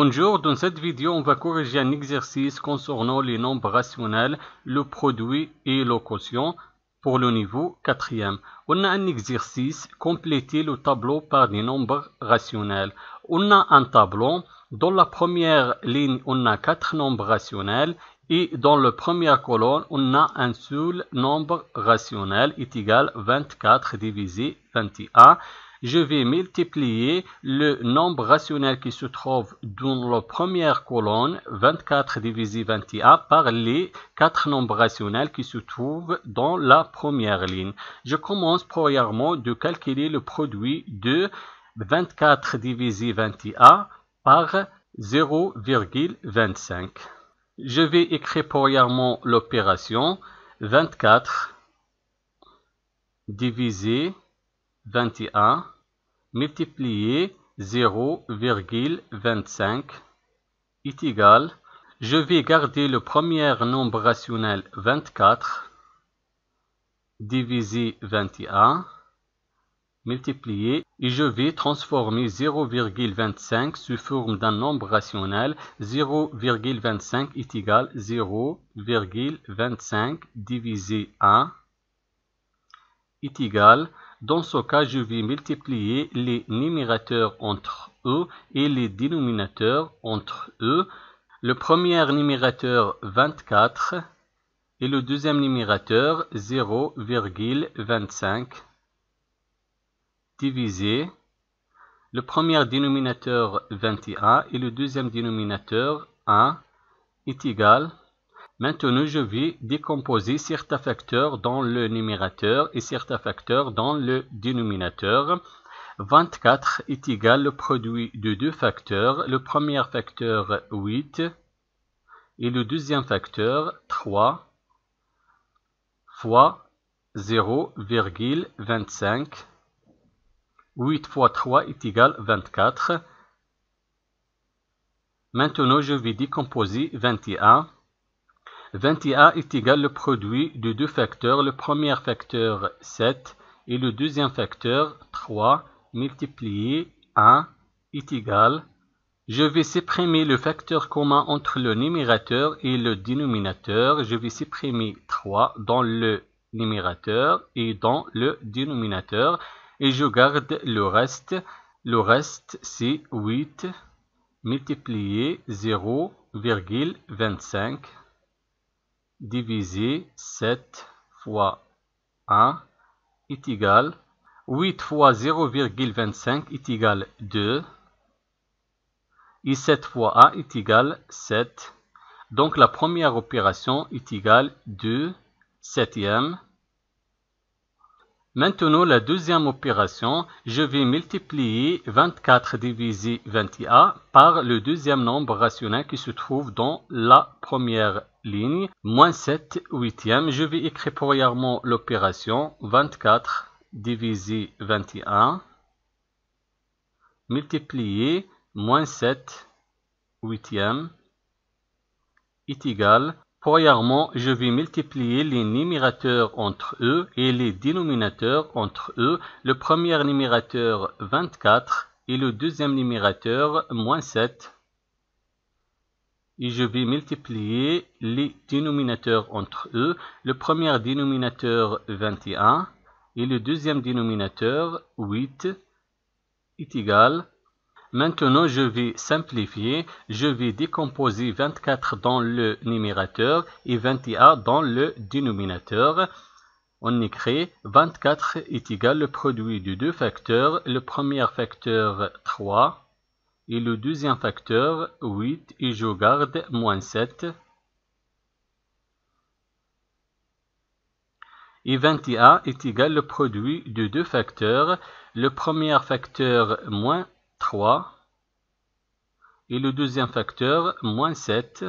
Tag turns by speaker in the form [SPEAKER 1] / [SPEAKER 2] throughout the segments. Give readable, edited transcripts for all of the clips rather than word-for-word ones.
[SPEAKER 1] Bonjour, dans cette vidéo, on va corriger un exercice concernant les nombres rationnels, le produit et le quotient pour le niveau 4e. On a un exercice, compléter le tableau par des nombres rationnels. On a un tableau, dans la première ligne, on a 4 nombres rationnels et dans la première colonne, on a un seul nombre rationnel est égal à 24 divisé 21. Je vais multiplier le nombre rationnel qui se trouve dans la première colonne, 24 divisé 21, par les 4 nombres rationnels qui se trouvent dans la première ligne. Je commence premièrement de calculer le produit de 24 divisé 21 par 0,25. Je vais écrire premièrement l'opération 24 divisé 21 multiplié 0,25 est égal. Je vais garder le premier nombre rationnel 24 divisé 21 multiplié et je vais transformer 0,25 sous forme d'un nombre rationnel. 0,25 est égal à 0,25 divisé 1 est égal. Dans ce cas, je vais multiplier les numérateurs entre eux et les dénominateurs entre eux. Le premier numérateur 24 et le deuxième numérateur 0,25 divisé le premier dénominateur 21 et le deuxième dénominateur 1 est égal. Maintenant, je vais décomposer certains facteurs dans le numérateur et certains facteurs dans le dénominateur. 24 est égal au produit de deux facteurs. Le premier facteur 8 et le deuxième facteur 3 fois 0,25. 8 fois 3 est égal à 24. Maintenant, je vais décomposer 21. 21 est égal au produit de deux facteurs, le premier facteur 7 et le deuxième facteur 3 multiplié 1 est égal. Je vais supprimer le facteur commun entre le numérateur et le dénominateur. Je vais supprimer 3 dans le numérateur et dans le dénominateur et je garde le reste. Le reste c'est 8 multiplié 0,25 divisé 7 fois 1 est égal. 8 fois 0,25 est égal à 2. Et 7 fois 1 est égal à 7. Donc la première opération est égale à 2 septièmes. Maintenant la deuxième opération, je vais multiplier 24 divisé 21 par le deuxième nombre rationnel qui se trouve dans la première ligne, moins 7 huitièmes. Je vais écrire premièrement l'opération 24 divisé 21 multiplié moins 7 huitièmes est égal. Premièrement, je vais multiplier les numérateurs entre eux et les dénominateurs entre eux. Le premier numérateur 24 et le deuxième numérateur moins 7. Et je vais multiplier les dénominateurs entre eux. Le premier dénominateur 21 et le deuxième dénominateur 8 est égal. Maintenant, je vais simplifier. Je vais décomposer 24 dans le numérateur et 21 dans le dénominateur. On écrit 24 est égal au produit de deux facteurs. Le premier facteur 3 et le deuxième facteur 8 et je garde moins 7. Et 21 est égal au produit de deux facteurs. Le premier facteur moins 3 et le deuxième facteur moins 7.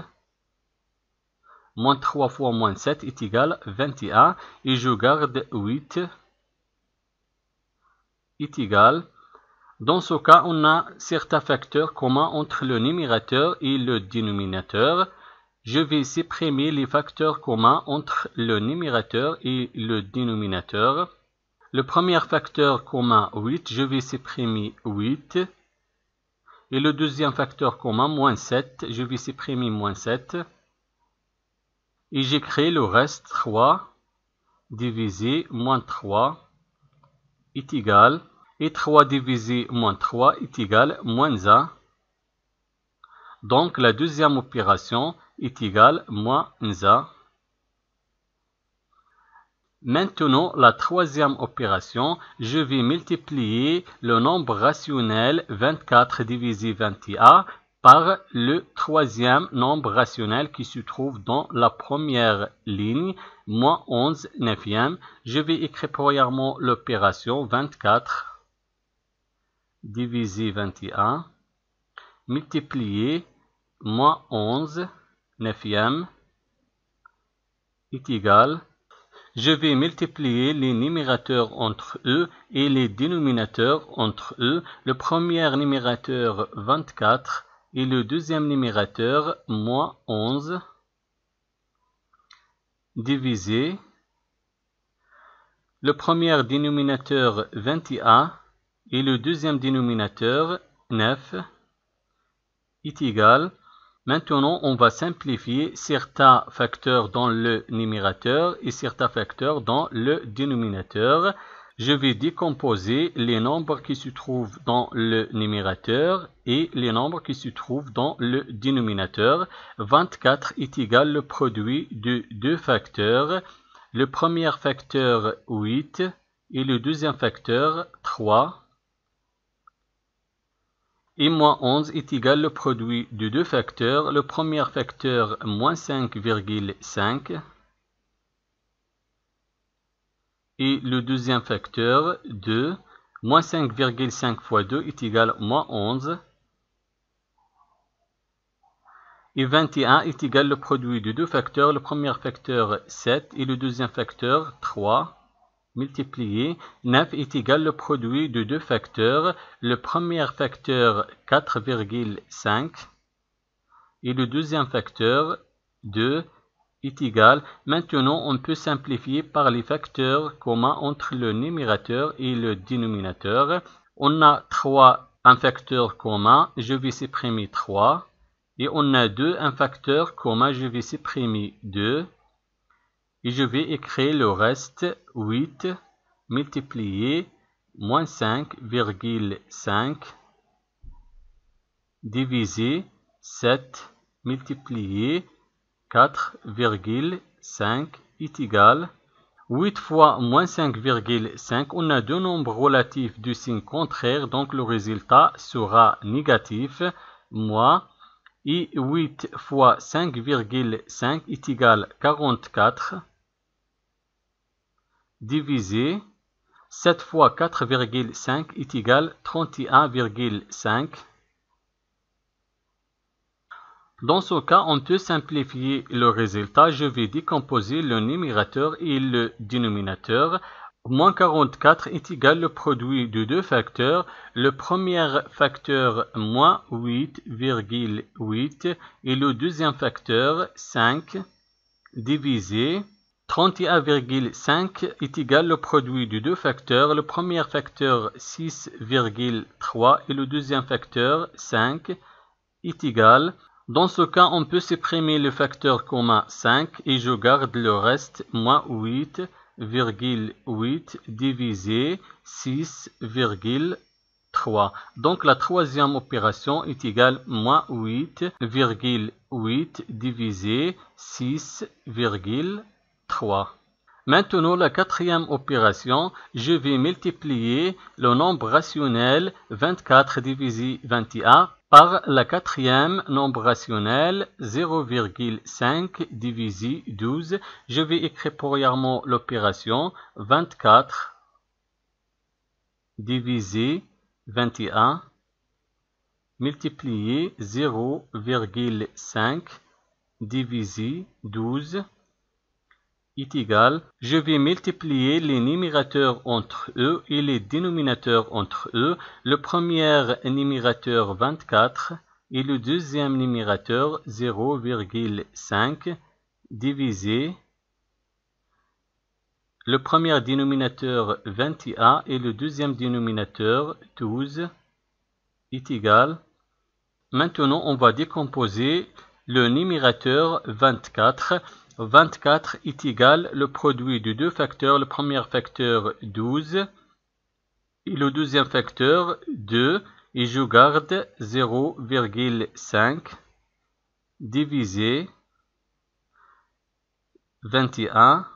[SPEAKER 1] Moins 3 fois moins 7 est égal à 21 et je garde 8 est égal. Dans ce cas, on a certains facteurs communs entre le numérateur et le dénominateur. Je vais supprimer les facteurs communs entre le numérateur et le dénominateur. Le premier facteur commun 8, je vais supprimer 8. Et le deuxième facteur commun, moins 7, je vais supprimer moins 7. Et j'écris le reste 3 divisé moins 3 est égal. Et 3 divisé moins 3 est égal moins 1. Donc la deuxième opération est égale moins 1. Maintenant, la troisième opération, je vais multiplier le nombre rationnel 24 divisé 21 par le troisième nombre rationnel qui se trouve dans la première ligne, moins 11 neuvième. Je vais écrire premièrement l'opération 24 divisé 21 multiplié moins 11 neuvième est égal. Je vais multiplier les numérateurs entre eux et les dénominateurs entre eux. Le premier numérateur 24 et le deuxième numérateur moins 11 divisé le premier dénominateur 21 et le deuxième dénominateur 9 est égal. Maintenant, on va simplifier certains facteurs dans le numérateur et certains facteurs dans le dénominateur. Je vais décomposer les nombres qui se trouvent dans le numérateur et les nombres qui se trouvent dans le dénominateur. 24 est égal au produit de deux facteurs. Le premier facteur 8 et le deuxième facteur 3. Et moins 11 est égal au produit de deux facteurs. Le premier facteur, moins 5,5. Et le deuxième facteur, 2. Moins 5,5 fois 2 est égal à moins 11. Et 21 est égal au produit de deux facteurs. Le premier facteur, 7. Et le deuxième facteur, 3. Multiplié, 9 est égal au produit de deux facteurs. Le premier facteur 4,5 et le deuxième facteur 2 est égal. Maintenant, on peut simplifier par les facteurs communs entre le numérateur et le dénominateur. On a 3, un facteur commun, je vais supprimer 3. Et on a 2, un facteur commun, je vais supprimer 2. Et je vais écrire le reste 8 multiplié moins 5,5 divisé 7 multiplié 4,5 est égal. 8 fois moins 5,5, on a deux nombres relatifs du signe contraire, donc le résultat sera négatif, moins. Et 8 fois 5,5 est égal à 44. Divisé 7 fois 4,5 est égal à 31,5. Dans ce cas, on peut simplifier le résultat. Je vais décomposer le numérateur et le dénominateur. Moins 44 est égal au produit de deux facteurs. Le premier facteur, moins 8,8 et le deuxième facteur, 5, divisé 31,5 est égal au produit de deux facteurs. Le premier facteur 6,3 et le deuxième facteur 5 est égal. Dans ce cas, on peut supprimer le facteur commun 5 et je garde le reste moins 8,8 divisé 6,3. Donc la troisième opération est égale moins 8,8 divisé 6,3. Maintenant, la quatrième opération, je vais multiplier le nombre rationnel 24 divisé 21 par la quatrième nombre rationnel 0,5 divisé 12. Je vais écrire premièrement l'opération 24 divisé 21 multiplié 0,5 divisé 12 est égal. Je vais multiplier les numérateurs entre eux et les dénominateurs entre eux. Le premier numérateur 24 et le deuxième numérateur 0,5 divisé le premier dénominateur 21 et le deuxième dénominateur 12 est égal. Maintenant, on va décomposer le numérateur 24. 24 est égal le produit de deux facteurs. Le premier facteur 12 et le deuxième facteur 2. Et je garde 0,5 divisé 21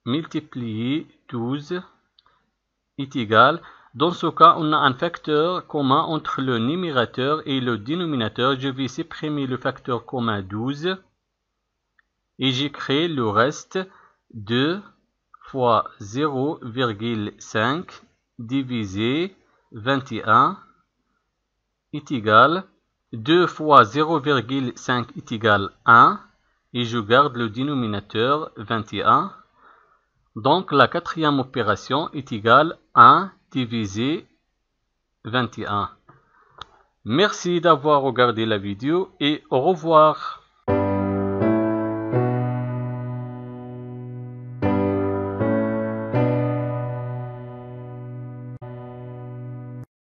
[SPEAKER 1] multiplié 12 est égal. Dans ce cas, on a un facteur commun entre le numérateur et le dénominateur. Je vais supprimer le facteur commun 12 et j'écris le reste. 2 fois 0,5 divisé 21 est égal. 2 fois 0,5 est égal 1 et je garde le dénominateur 21. Donc la quatrième opération est égale 1 divisé 21. Merci d'avoir regardé la vidéo et au revoir.